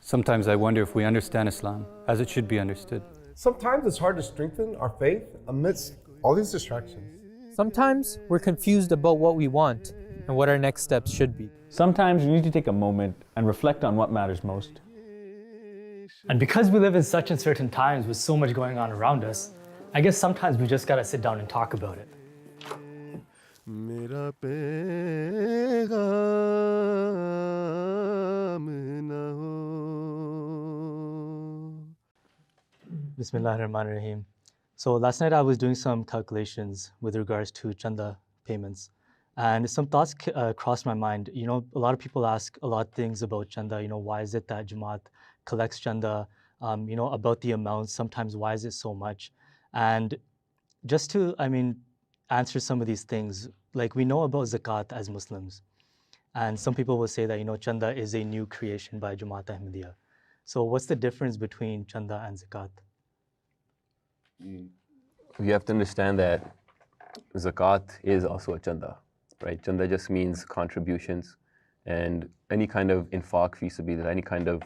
Sometimes I wonder if we understand Islam as it should be understood. Sometimes it's hard to strengthen our faith amidst all these distractions. Sometimes we're confused about what we want and what our next steps should be. Sometimes you need to take a moment and reflect on what matters most. And because we live in such uncertain times with so much going on around us, I guess sometimes we just gotta sit down and talk about it. Bismillahirrahmanirrahim. So last night I was doing some calculations with regards to Chanda payments, and some thoughts crossed my mind. You know, a lot of people ask a lot of things about Chanda. You know, why is it that Jamaat collects Chanda? You know, about the amounts. Sometimes why is it so much? And just to, answer some of these things, like we know about Zakat as Muslims, and some people will say that, you know, Chanda is a new creation by Jamaat Ahmadiyya. So what's the difference between Chanda and Zakat? You have to understand that Zakat is also a Chanda, right? Chanda just means contributions, and any kind of infaq fi sabilillah, any kind of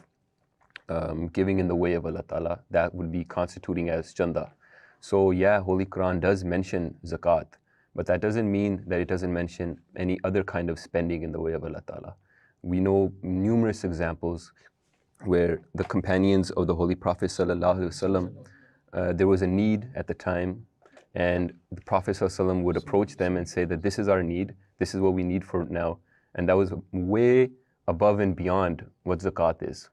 giving in the way of Allah Ta'ala, that would be constituting as Chanda. So yeah, Holy Quran does mention Zakat, but that doesn't mean that it doesn't mention any other kind of spending in the way of Allah Ta'ala. We know numerous examples where the companions of the Holy Prophet Sallallahu Alaihi Wasallam, there was a need at the time, and the Prophet ﷺ would approach them and say that this is our need, this is what we need for now. And that was way above and beyond what zakat is.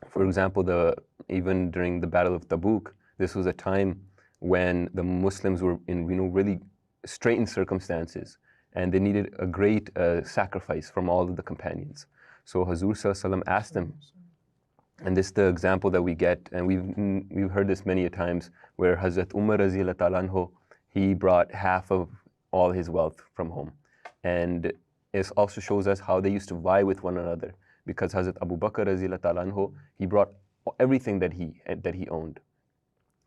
For example, even during the Battle of Tabuk, this was a time when the Muslims were in really straitened circumstances, and they needed a great sacrifice from all of the companions. So Hazur ﷺ asked them, and this is the example that we get, and we've heard this many a times, where Hazrat Umar Raziyallahu Ta'ala Anhu, he brought half of all his wealth from home. And it also shows us how they used to vie with one another, because Hazrat Abu Bakr Raziyallahu Ta'ala Anhu, he brought everything that he owned.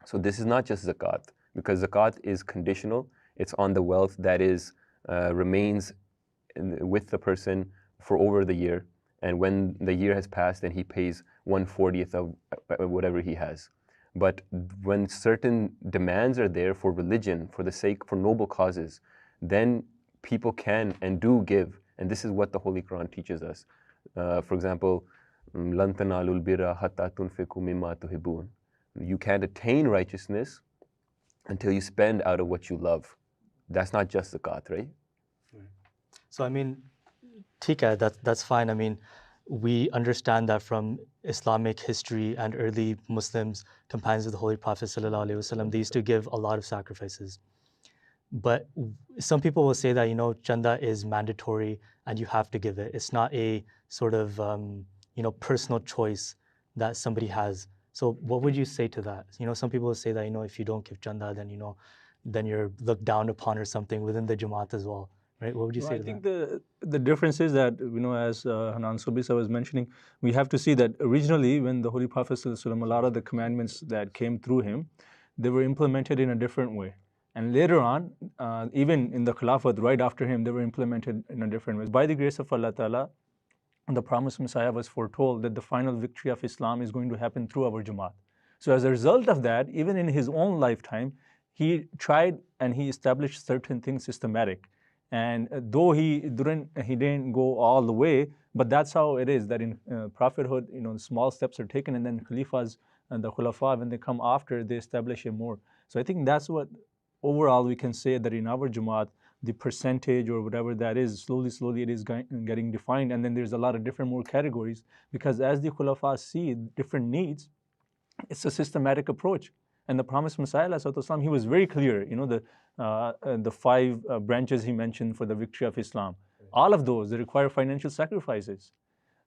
So this is not just zakat, because zakat is conditional. It's on the wealth that remains with the person for over the year. And when the year has passed, then he pays 1/40 of whatever he has. But when certain demands are there for religion, for noble causes, then people can and do give. And this is what the Holy Quran teaches us. For example, لَن تَنَالُوا الْبِرَّ حَتَّى تُنْفِقُوا مِمَّا تُحِبُّونَ. You can't attain righteousness until you spend out of what you love. That's not just zakat, right? So Tika, that's fine. We understand that from Islamic history and early Muslims, companions of the Holy Prophet ﷺ, they used to give a lot of sacrifices. But some people will say that, you know, Chanda is mandatory and you have to give it. It's not a sort of, personal choice that somebody has. So what would you say to that? You know, some people will say that, you know, if you don't give Chanda, then, then you're looked down upon or something within the Jamaat as well. Right? What would you say to that? I think the difference is that, as Hanan Sobisa was mentioning, we have to see that originally when the Holy Prophet ﷺ, a lot of the commandments that came through him, they were implemented in a different way. And later on, even in the Khilafat, right after him, they were implemented in a different way. By the grace of Allah Ta'ala, the promised Messiah was foretold that the final victory of Islam is going to happen through our Jamaat. So as a result of that, even in his own lifetime, he tried and he established certain things systematic. And though he didn't go all the way, but that's how it is, that in prophethood, small steps are taken, and then Khalifas and the Khulafa, when they come after, they establish it more. So I think that's what overall we can say, that in our Jamaat, the percentage or whatever that is, slowly it is getting defined. And then there's a lot of different more categories, because as the Khulafa see different needs, it's a systematic approach. And the promised Messiah, he was very clear, the 5 branches he mentioned for the victory of Islam. All of those, they require financial sacrifices.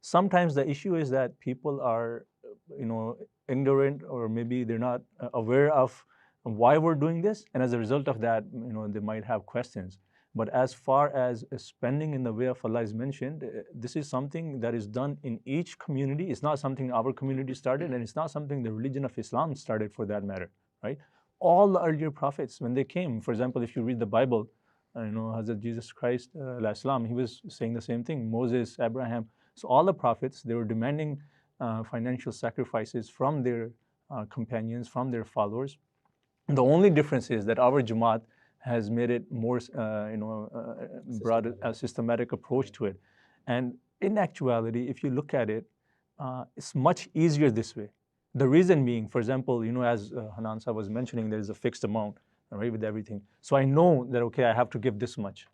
Sometimes the issue is that people are, ignorant, or maybe they're not aware of why we're doing this. And as a result of that, they might have questions. But as far as spending in the way of Allah is mentioned, this is something that is done in each community. It's not something our community started, and it's not something the religion of Islam started, for that matter, right? All the earlier prophets, when they came, for example, if you read the Bible, Hazrat Jesus Christ, Islam, he was saying the same thing. Moses, Abraham, so all the prophets, they were demanding financial sacrifices from their companions, from their followers. The only difference is that our Jamaat has made it more, brought a systematic approach to it. And in actuality, if you look at it, it's much easier this way. The reason being, for example, as Hanan Sahib was mentioning, there is a fixed amount, right, with everything. So I know that, okay, I have to give this much.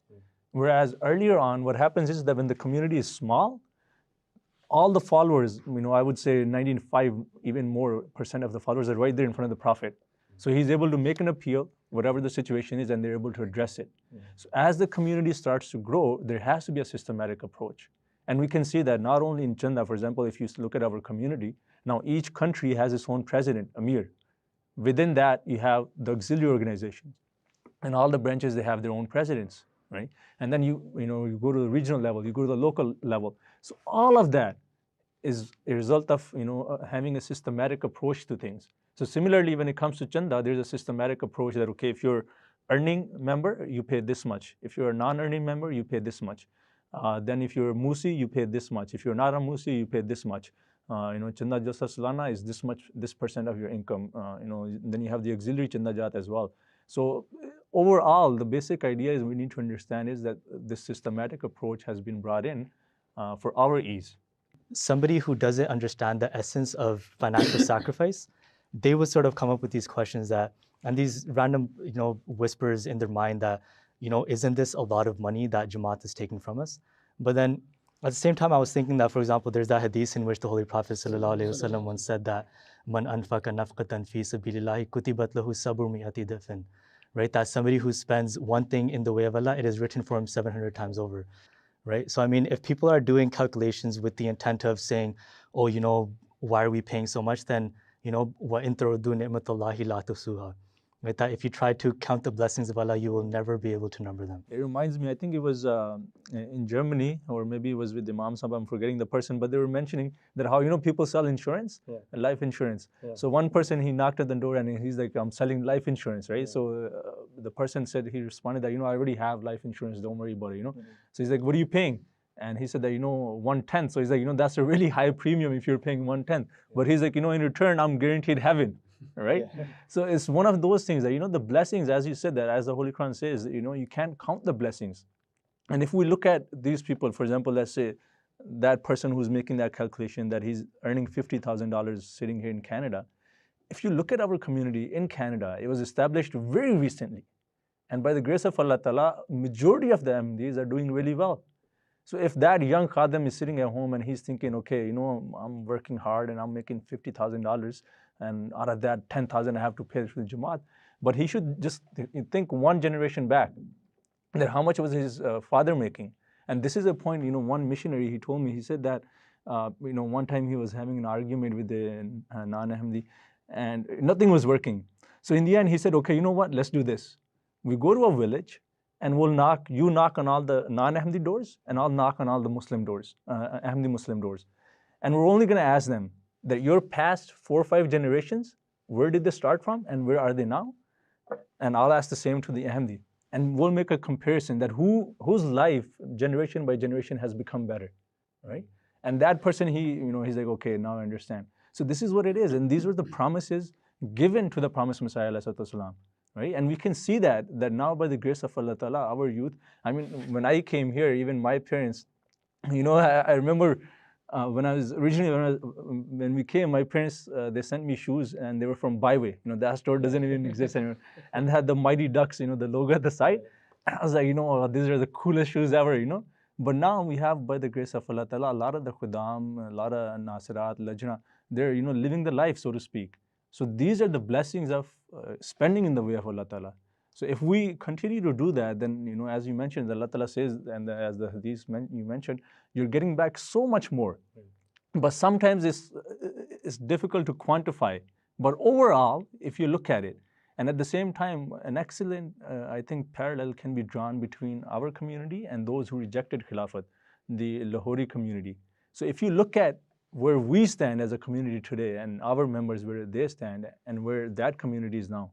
Whereas earlier on, what happens is that when the community is small, all the followers, I would say 95, even more % of the followers are right there in front of the Prophet. So he's able to make an appeal, whatever the situation is, and they're able to address it. So as the community starts to grow, there has to be a systematic approach. And we can see that not only in Chanda, for example, if you look at our community, now each country has its own president, Amir. Within that, you have the auxiliary organizations. And all the branches, they have their own presidents, right? And then you go to the regional level, you go to the local level. So all of that is a result of having a systematic approach to things. So similarly, when it comes to Chanda, there's a systematic approach that, okay, if you're earning member, you pay this much. If you're a non-earning member, you pay this much. Then if you're a Musi, you pay this much. If you're not a Musi, you pay this much. Chanda Jasa Salana is this much, this % of your income. Then you have the auxiliary Chanda Jat as well. So overall, the basic idea is we need to understand is that this systematic approach has been brought in for our ease. Somebody who doesn't understand the essence of financial sacrifice, they would sort of come up with these questions and these random, whispers in their mind that, isn't this a lot of money that Jamaat is taking from us? But then at the same time, I was thinking that, for example, there's that hadith in which the Holy Prophet ﷺ once said that, Man anfaqa nafqatan fi sabilillahi kutibat lahu sabru mi'ati dafin. Right? That somebody who spends one thing in the way of Allah, it is written for him 700 times over. Right? So, I mean, if people are doing calculations with the intent of saying, oh, why are we paying so much? Then, وَإِن تَعُدُّوا نِعْمَةَ اللَّهِ لَا تُحْصُوهَا. Right? That if you try to count the blessings of Allah, you will never be able to number them. It reminds me, I think it was in Germany, or maybe it was with Imam Sahib, I'm forgetting the person, but they were mentioning that how, people sell insurance, life insurance. Yeah. So one person, he knocked at the door and he's like, I'm selling life insurance, right? Yeah. So the person said, he responded that, I already have life insurance, don't worry about it, So he's like, what are you paying? And he said that, 1/10. So he's like, that's a really high premium if you're paying 1/10. But he's like, in return, I'm guaranteed heaven. Right? Yeah. So it's one of those things that, the blessings, as you said, that as the Holy Quran says, you can't count the blessings. And if we look at these people, for example, let's say that person who's making that calculation that he's earning $50,000 sitting here in Canada. If you look at our community in Canada, it was established very recently. And by the grace of Allah Ta'ala, majority of the Ahmadis are doing really well. So if that young Khadim is sitting at home and he's thinking, okay, I'm working hard and I'm making $50,000 and out of that 10,000 I have to pay for the Jamaat, but he should just think one generation back, that how much was his father making. And this is a point, one missionary, he told me, he said that, one time he was having an argument with the non-Ahmadi and nothing was working. So in the end he said, okay, what, let's do this. We go to a village and you knock on all the non-Ahmadi doors and I'll knock on all the Muslim doors, Ahmadi Muslim doors. And we're only going to ask them that your past 4 or 5 generations, where did they start from and where are they now? And I'll ask the same to the Ahmadi. And we'll make a comparison that whose life, generation by generation, has become better, right? And that person, he's like, okay, now I understand. So this is what it is. And these were the promises given to the promised Messiah, ﷺ, right? And we can see that now by the grace of Allah Ta'ala, our youth, I mean, when I came here, even my parents, I remember when I was originally, when we came, my parents, they sent me shoes and they were from Byway. That store doesn't even exist anymore. And they had the Mighty Ducks, the logo at the side. And I was like, these are the coolest shoes ever, But now we have, by the grace of Allah Ta'ala, a lot of the Khudam, a lot of Nasirat, Lajna, they're, living the life, so to speak. So these are the blessings of spending in the way of Allah Ta'ala. So if we continue to do that, then, as you mentioned, Allah Ta'ala says, and as the hadith you mentioned, you're getting back so much more. But sometimes it's difficult to quantify. But overall, if you look at it, and at the same time, an excellent, I think, parallel can be drawn between our community and those who rejected Khilafat, the Lahori community. So if you look at where we stand as a community today and our members where they stand and where that community is now,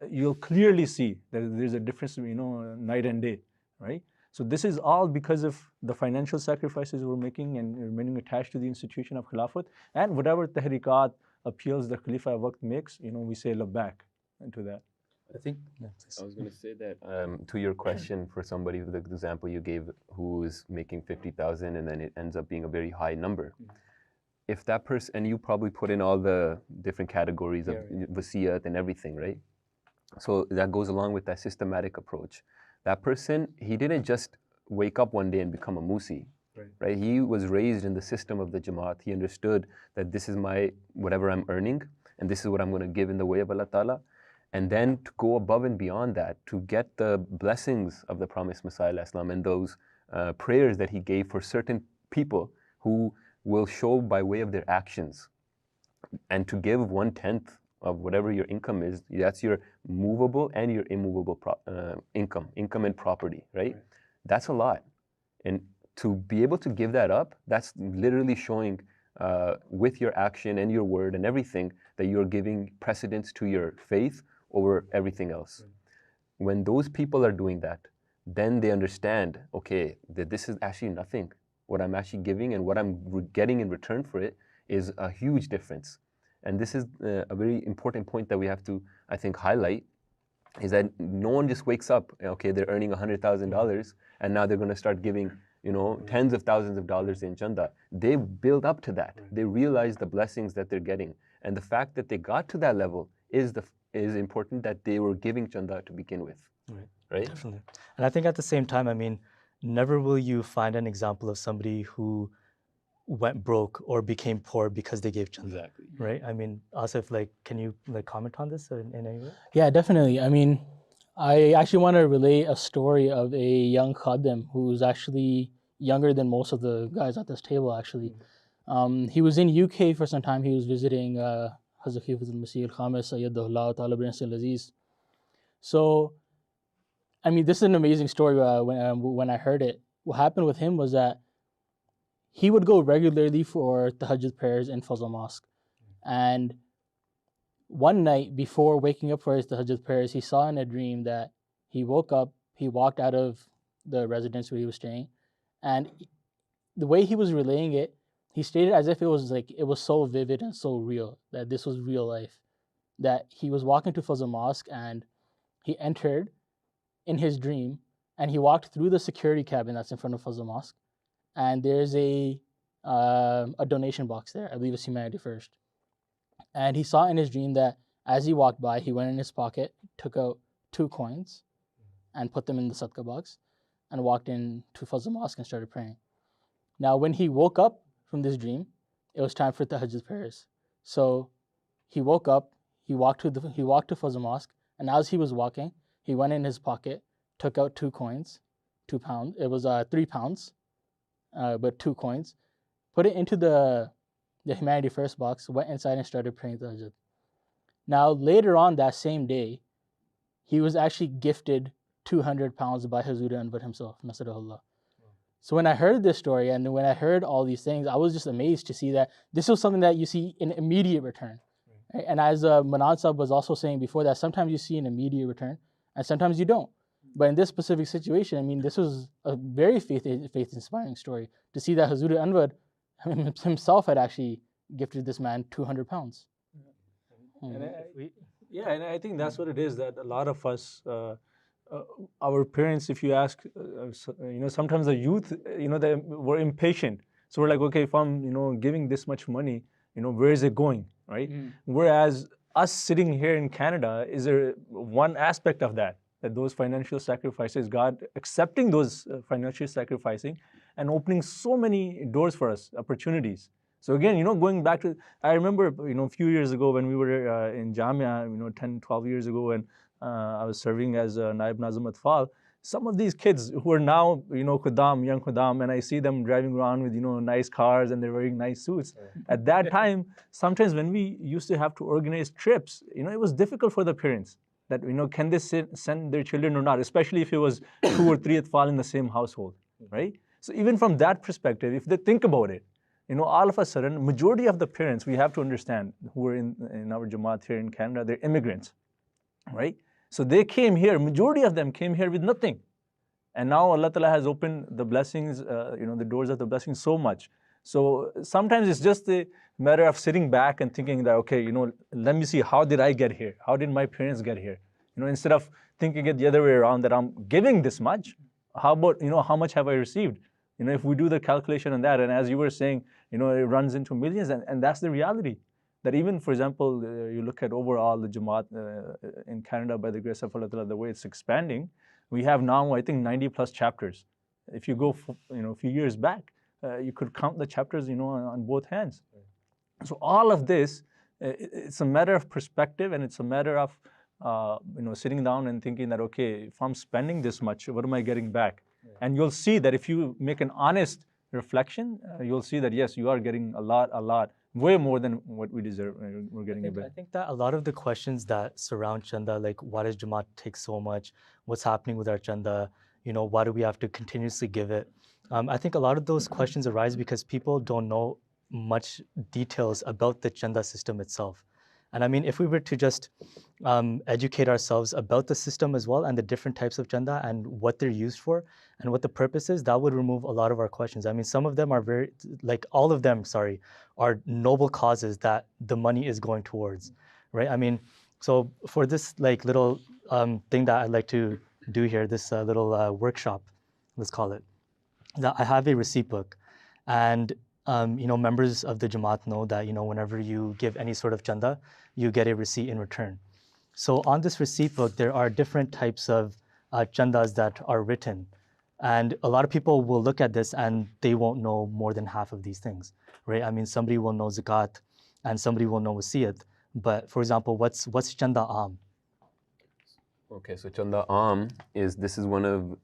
you'll clearly see that there's a difference, night and day, right? So this is all because of the financial sacrifices we're making and remaining attached to the institution of Khilafat, and whatever tahrikat, appeals the Khalifa Waqt makes, we say labbaik into that. I think I was going to say that to your question, for somebody, the example you gave, who is making 50,000 and then it ends up being a very high number. If that person, and you probably put in all the different categories of wasiyat and everything, right? So that goes along with that systematic approach. That person, he didn't just wake up one day and become a musi, right? He was raised in the system of the Jama'at. He understood that this is my, whatever I'm earning, and this is what I'm going to give in the way of Allah Ta'ala. And then to go above and beyond that, to get the blessings of the promised Messiah Islam and those prayers that he gave for certain people who will show by way of their actions. And to give 1/10 of whatever your income is, that's your movable and your immovable income and property, right? That's a lot. And to be able to give that up, that's literally showing with your action and your word and everything that you're giving precedence to your faith over everything else. When those people are doing that, then they understand, okay, that this is actually nothing. What I'm actually giving and what I'm getting in return for it is a huge difference. And this is a very important point that we have to, I think, highlight, is that no one just wakes up, okay, they're earning $100,000 and now they're going to start giving, tens of thousands of dollars in chanda. They build up to that. They realize the blessings that they're getting. And the fact that they got to that level is important, that they were giving chanda to begin with. Right? Definitely. And I think at the same time, I mean, never will you find an example of somebody who went broke or became poor because they gave chanda. Exactly. Right? I mean, Asif, can you comment on this in any way? Yeah, definitely. I mean, I actually want to relay a story of a young khadim who's actually younger than most of the guys at this table, actually. He was in UK for some time. He was visiting Hazrat Khifatul Masih al-Khamis, Sayyidullah Ta'ala bin Aziz. So, I mean, this is an amazing story. When I heard it, what happened with him was that he would go regularly for tahajjud prayers in Fazl Mosque. And one night before waking up for his tahajjud prayers, he saw in a dream that he woke up, he walked out of the residence where he was staying, and the way he was relaying it, he stated as if it was so vivid and so real, that this was real life. That he was walking to Fazl Mosque and he entered in his dream and he walked through the security cabin that's in front of Fazl Mosque, and there's a donation box there. I believe it's Humanity First. And he saw in his dream that as he walked by, he went in his pocket, took out 2 coins and put them in the sadaqah box and walked in to Fazl Mosque and started praying. Now, when he woke up from this dream, it was time for tahajjud prayers. So he woke up, he walked to Fazl Mosque, and as he was walking, he went in his pocket, took out 2 coins, £2. It was 3 pounds, but 2 coins, put it into the Humanity First box, went inside and started praying tahajjud. Now, later on that same day, he was actually gifted £200 by Hazrat Anwar himself, Nasrullah. So when I heard this story and when I heard all these things, I was just amazed to see that this was something that you see in immediate return. Right? And as Manan Sahib was also saying before, that sometimes you see an immediate return and sometimes you don't. But in this specific situation, I mean, this was a very faith-inspiring story to see that Hazrat Anwar himself had actually gifted this man £200. And I think that's what it is, that a lot of us, our parents, if you ask, sometimes the youth, they were impatient. So we're like, okay, if I'm, giving this much money, where is it going, right? Whereas us sitting here in Canada is one aspect of that those financial sacrifices, God accepting those financial sacrificing and opening so many doors for us, opportunities. So again, going back to, I remember, a few years ago when we were in Jamia, 10, 12 years ago, and I was serving as Naib Nazim Atfal. Some of these kids who are now, young Khuddam, and I see them driving around with, nice cars and they're wearing nice suits. At that time, sometimes when we used to have to organize trips, it was difficult for the parents that, can they send their children or not, especially if it was 2 or 3 Atfal in the same household, right? So even from that perspective, if they think about it, all of a sudden, majority of the parents, we have to understand, who are in our Jamaat here in Canada, they're immigrants. right? So they came here, majority of them came here with nothing. And now Allah Ta'ala has opened the blessings, the doors of the blessings so much. So sometimes it's just a matter of sitting back and thinking that, okay, let me see, how did I get here? How did my parents get here? Instead of thinking it the other way around, that I'm giving this much, how about, how much have I received? If we do the calculation on that, and as you were saying, it runs into millions, and that's the reality. That even, for example, you look at overall the Jamaat in Canada, by the grace of Allah Ta'ala, the way it's expanding, we have now, I think, 90 plus chapters. If you go, a few years back, you could count the chapters, on both hands. So all of this, it's a matter of perspective, and it's a matter of, sitting down and thinking that, okay, if I'm spending this much, what am I getting back? And you'll see that if you make an honest reflection, you'll see that, yes, you are getting a lot, way more than what we deserve. We're getting a bit. I think that a lot of the questions that surround Chanda, like why does Jamaat take so much? What's happening with our Chanda? Why do we have to continuously give it? I think a lot of those questions arise because people don't know much details about the Chanda system itself. And I mean, if we were to just educate ourselves about the system as well, and the different types of Chanda and what they're used for and what the purpose is, that would remove a lot of our questions. I mean, some of them are all of them, are noble causes that the money is going towards, right? I mean, so for this little thing that I'd like to do here, this little workshop, let's call it, that I have a receipt book, and members of the Jamaat know that, whenever you give any sort of Chanda, you get a receipt in return. So on this receipt book, there are different types of Chandas that are written. And a lot of people will look at this and they won't know more than half of these things, right? I mean, somebody will know Zakat and somebody will know Wasiyat. But for example, what's Chanda Aam? Okay, so Chanda Aam is one of,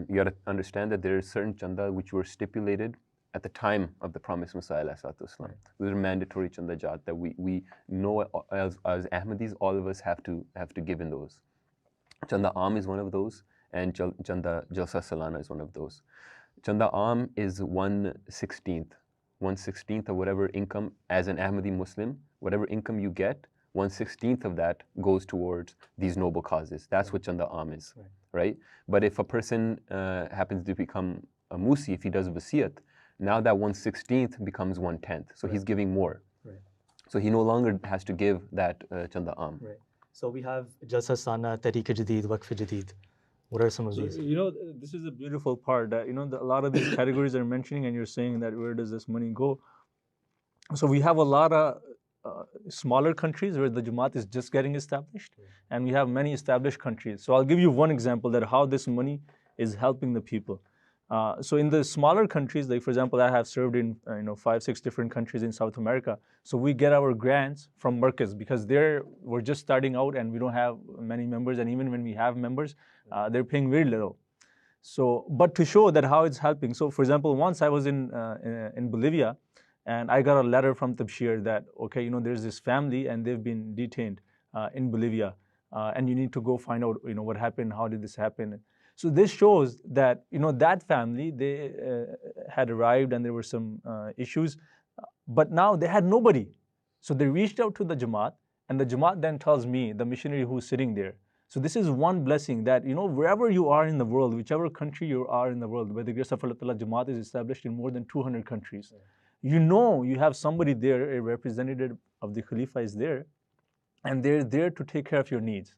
you got to understand that there are certain Chanda which were stipulated at the time of the promised Messiah ﷺ. Those are mandatory Chanda Jat that we know as Ahmadis, all of us have to give in those. Chanda Aam is one of those, and Chanda Jalsa Salana is one of those. Chanda Aam is 1/16th of whatever income as an Ahmadi Muslim, whatever income you get, 1/16th of that goes towards these noble causes. That's what Chanda Aam is, right? But if a person happens to become a Musi, if he does Wasiyat, now that 1/16th becomes 1/10. So he's giving more. Right. So he no longer has to give that Chanda Aam. Right. So we have Jalsa Sana, Tariq Jadid, Waqf-e-Jadid. What are some of these? This is the beautiful part that, a lot of these categories are mentioning, and you're saying that where does this money go? So we have a lot of smaller countries where the Jamaat is just getting established, and we have many established countries. So I'll give you one example that how this money is helping the people. So in the smaller countries, like for example, I have served in 5-6 different countries in South America. So we get our grants from Markaz because we're just starting out and we don't have many members, and even when we have members, they're paying very little. So, but to show that how it's helping. So for example, once I was in Bolivia, and I got a letter from Tabshir that, okay, there's this family and they've been detained in Bolivia, and you need to go find out, what happened, how did this happen. So this shows that, that family, they had arrived and there were some issues, but now they had nobody. So they reached out to the Jamaat, and the Jamaat then tells me, the missionary who's sitting there. So this is one blessing that, wherever you are in the world, whichever country you are in the world, by the grace of Allah, Jamaat is established in more than 200 countries. You have somebody there, a representative of the Khalifa is there, and they're there to take care of your needs.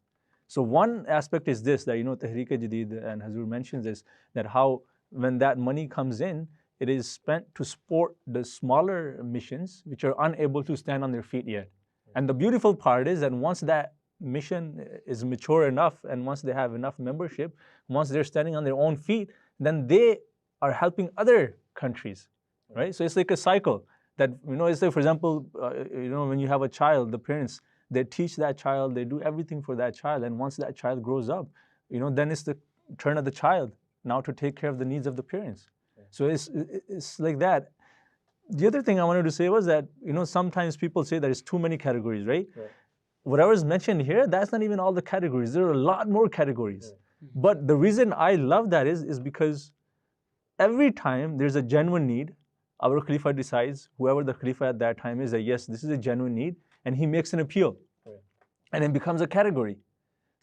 So one aspect is this, that, Tahriq Jadid and Hazur mentions this, that how when that money comes in, it is spent to support the smaller missions which are unable to stand on their feet yet. And the beautiful part is that once that mission is mature enough, and once they have enough membership, once they're standing on their own feet, then they are helping other countries, right? So it's like a cycle that, it's like, for example, when you have a child, the parents, they teach that child, they do everything for that child, and once that child grows up, then it's the turn of the child now to take care of the needs of the parents. So it's like that. The other thing I wanted to say was that, sometimes people say there is too many categories, right? Whatever is mentioned here, that's not even all the categories. There are a lot more categories. But the reason I love that is because every time there's a genuine need, our Khalifa decides, whoever the Khalifa at that time is, that yes, this is a genuine need, and he makes an appeal. And it becomes a category.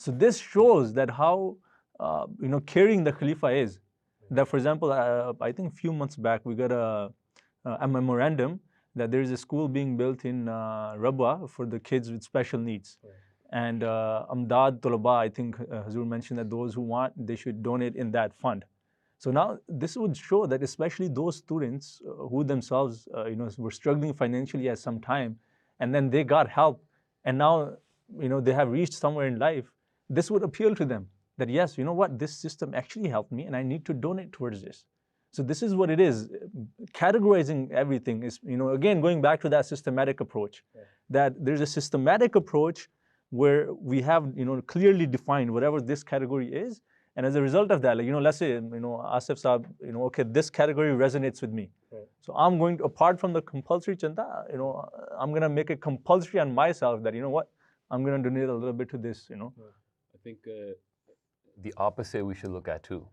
So this shows that how caring the Khalifa is. That, for example, I think a few months back we got a memorandum that there is a school being built in Rabwa for the kids with special needs. Right. And Amdad Tulaba, I think Hazur mentioned that those who want, they should donate in that fund. So now this would show that especially those students who themselves were struggling financially at some time, and then they got help, and now they have reached somewhere in life, this would appeal to them that yes, you know what, this system actually helped me and I need to donate towards this. So this is what it is. Categorizing everything is, again, going back to that systematic approach, that there's a systematic approach where we have, clearly defined whatever this category is. And as a result of that, let's say, Asif Saab, okay, this category resonates with me. Right. So I'm going to, apart from the compulsory chanda, I'm going to make it compulsory on myself that, I'm going to donate a little bit to this, I think the opposite we should look at too.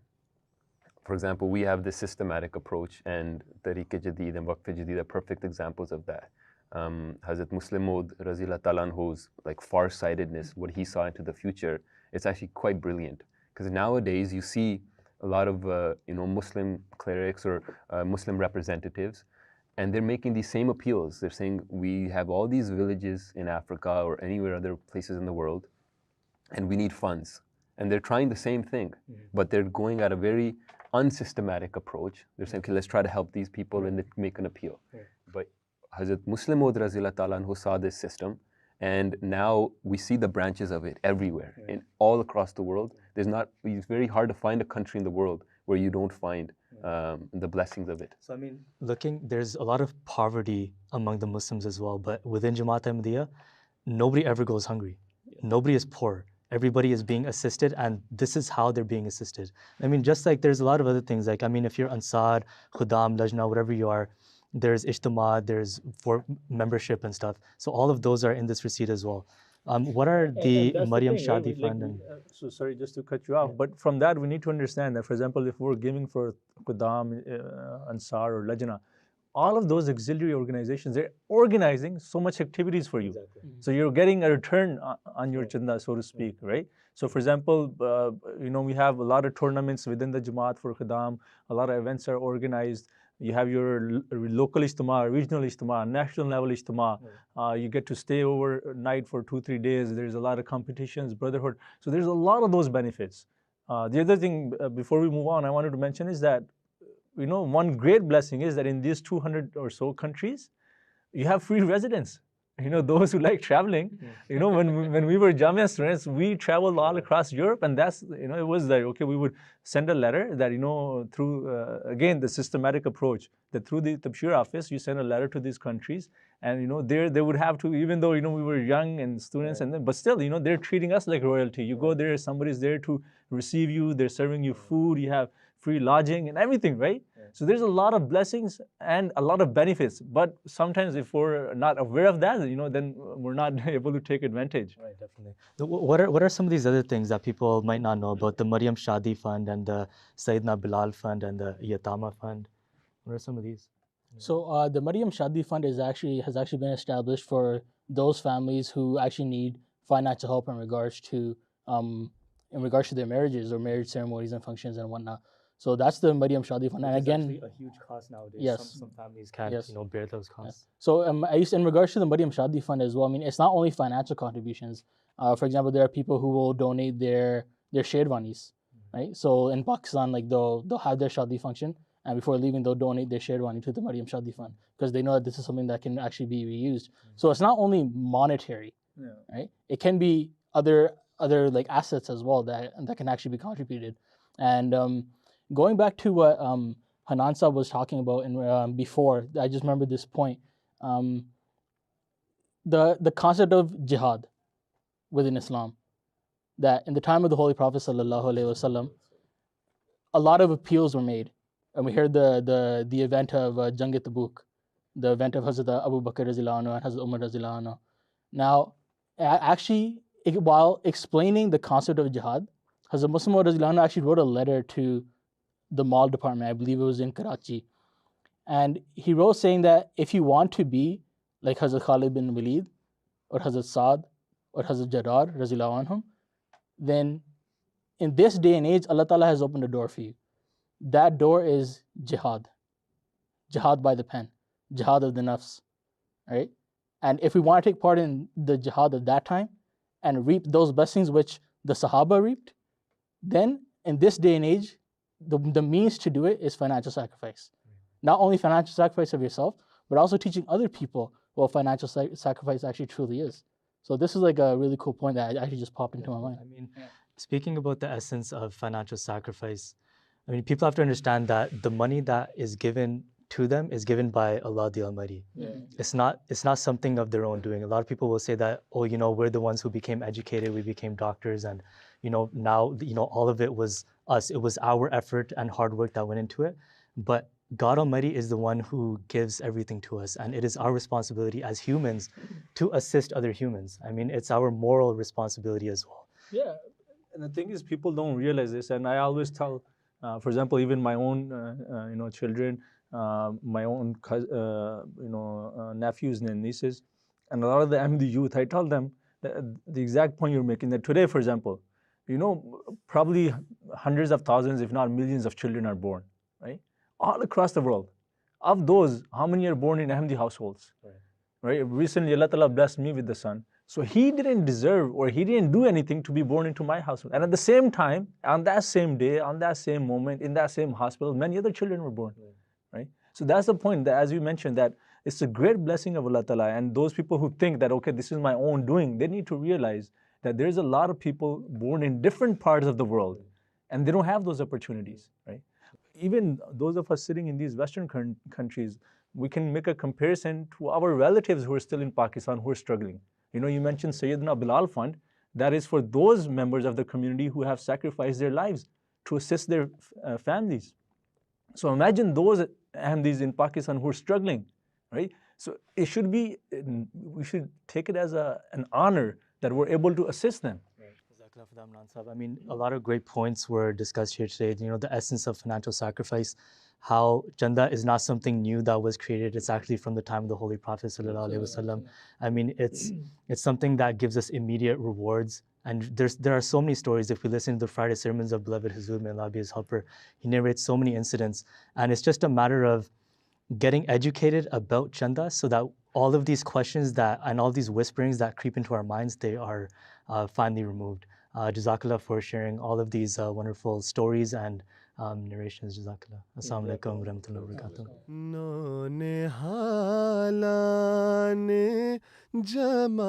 For example, we have this systematic approach, and Tariq-e-Jadid and Waqf-e-Jadid are perfect examples of that. Hazrat Muslim Maud Razillah Ta'ala Anhu's far-sightedness, what he saw into the future, it's actually quite brilliant. Because nowadays you see a lot of Muslim clerics or Muslim representatives, and they're making these same appeals. They're saying we have all these villages in Africa or anywhere other places in the world, and we need funds. And they're trying the same thing, but they're going at a very unsystematic approach. They're saying, okay, let's try to help these people and make an appeal. But Hazrat Muslim Maud Razillah Ta'ala Anhu saw this system, and now we see the branches of it everywhere, in all across the world. It's very hard to find a country in the world where you don't find the blessings of it. So there's a lot of poverty among the Muslims as well, but within Jama'at Ahmadiyya, nobody ever goes hungry. Nobody is poor. Everybody is being assisted, and this is how they're being assisted. Just like there's a lot of other things, if you're Ansar, Khudam, Lajna, whatever you are, there's Ijtima, there's for membership and stuff. So all of those are in this receipt as well. What are the Maryam Shadi Fund? So sorry, just to cut you off, but from that we need to understand that, for example, if we're giving for Khudam, Ansar or Lajna, all of those auxiliary organizations, they're organizing so much activities for you. Exactly. So you're getting a return on your chanda, so to speak, right? So for example, we have a lot of tournaments within the Jamaat for Khudam, a lot of events are organized. You have your local ijtima, regional ijtima, national level ijtima. You get to stay overnight for 2-3 days. There's a lot of competitions, Brotherhood. So there's a lot of those benefits. The other thing, before we move on, I wanted to mention is that, one great blessing is that in these 200 or so countries, you have free residence. Those who like traveling, when we were Jamia students, we traveled all across Europe, and that's, it was like, okay, we would send a letter that, through, again, the systematic approach, that through the Tabshir office, you send a letter to these countries, and, they would have to, even though, we were young and students, and then, but still, they're treating us like royalty. You go there, somebody's there to receive you, they're serving you food, you have free lodging and everything, right? So there's a lot of blessings and a lot of benefits, but sometimes if we're not aware of that, then we're not able to take advantage. Right, definitely. What are some of these other things that people might not know about the Maryam Shadi Fund and the Sayyidina Bilal Fund and the Yatama Fund? What are some of these? So the Maryam Shadi Fund has actually been established for those families who actually need financial help in regards to their marriages or marriage ceremonies and functions and whatnot. So that's the Maryam Shadi Fund, and again, a huge cost nowadays. Yes, some families can't, bear those costs. Yeah. So in regards to the Maryam Shadi Fund as well, it's not only financial contributions. For example, there are people who will donate their sherwanis, right? So in Pakistan, they'll have their Shadi function, and before leaving, they'll donate their sherwani to the Maryam Shadi Fund because they know that this is something that can actually be reused. So it's not only monetary, right? It can be other assets as well that can actually be contributed, and going back to what Hanan Saab was talking about before, I just remember this point. The concept of jihad within Islam, that in the time of the Holy Prophet ﷺ, a lot of appeals were made. And we heard the event of Jang-e-Tabuk, the event of Hazrat Abu Bakr Razillahu Anhu and Hazrat Umar Razillahu Anhu. Now, actually, while explaining the concept of jihad, Hazrat Muslim Razillahu Anhu actually wrote a letter to the mall department, I believe it was in Karachi. And he wrote saying that if you want to be like Hazrat Khalid bin Walid or Hazrat Saad or Hazrat Jarrar Razillahu Anhum, then in this day and age, Allah Ta'ala has opened a door for you. That door is jihad. Jihad by the pen, jihad of the nafs, right? And if we want to take part in the jihad of that time and reap those blessings which the Sahaba reaped, then in this day and age, the means to do it is financial sacrifice. Not only financial sacrifice of yourself, but also teaching other people what financial sacrifice actually truly is. So this is like a really cool point that actually just popped into my mind. I mean, speaking about the essence of financial sacrifice, I mean, people have to understand that the money that is given to them is given by Allah the Almighty. It's not something of their own doing. A lot of people will say that, oh, you know, we're the ones who became educated, we became doctors, and you know, now, you know, all of it was us. It was our effort and hard work that went into it. But God Almighty is the one who gives everything to us, and it is our responsibility as humans to assist other humans. I mean, it's our moral responsibility as well. Yeah, and the thing is, people don't realize this, and I always tell, for example, even my own, you know, children, my own, nephews and nieces, and a lot of the Ahmadi youth, I tell them the exact point you're making, that today, for example, you know, probably hundreds of thousands, if not millions of children are born, right? All across the world. Of those, how many are born in Ahmadi households? Right? Recently, Allah Ta'ala blessed me with the son. So he didn't deserve, or he didn't do anything to be born into my household. And at the same time, on that same day, on that same moment, in that same hospital, many other children were born, right? So that's the point, that as you mentioned, that it's a great blessing of Allah Ta'ala. And those people who think that, okay, this is my own doing, they need to realize that there's a lot of people born in different parts of the world, and they don't have those opportunities, right? Even those of us sitting in these Western countries, we can make a comparison to our relatives who are still in Pakistan who are struggling. You know, you mentioned Sayyidina Bilal Fund. That is for those members of the community who have sacrificed their lives to assist their families. So imagine those Ahmadis in Pakistan who are struggling, right? So it should be, we should take it as an honor that we're able to assist them. I mean, a lot of great points were discussed here today. You know, the essence of financial sacrifice, how Chanda is not something new that was created. It's actually from the time of the Holy Prophet ﷺ. I mean, it's something that gives us immediate rewards. And there are so many stories. If we listen to the Friday sermons of beloved Huzur, may Allah be his helper, he narrates so many incidents. And it's just a matter of getting educated about Chanda so that all of these questions and all these whisperings that creep into our minds, they are finally removed. Jazakallah for sharing all of these wonderful stories and narrations. Jazakallah. Assalamu alaikum wa rahmatullahi wa barakatuh. Nonhalane Jama'at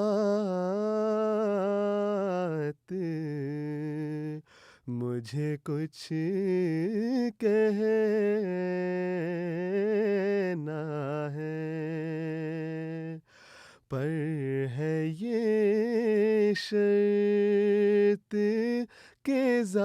मुझे कुछ कहना है पर है ये शर्त के ज़ात